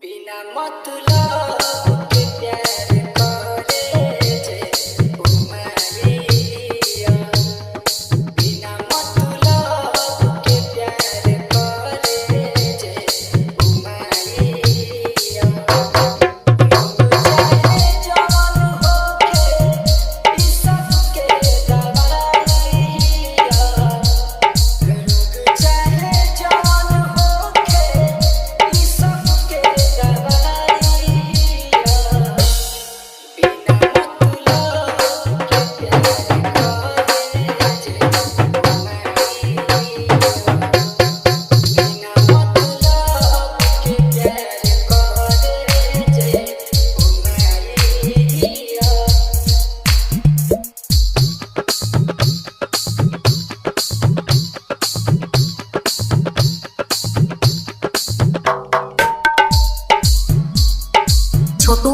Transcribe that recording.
बिना मतलब के प्यार करे जे उमरिया बिना मतलब के प्यार करे जे उमरिया चाहे जवान होके ई सब के दवाइया चाहे जवान होके ई सब के दवाइया बिना मतलब के प्यार करे जे उमरिया बिना मतलब के प्यार करे जे उमरिया ছোট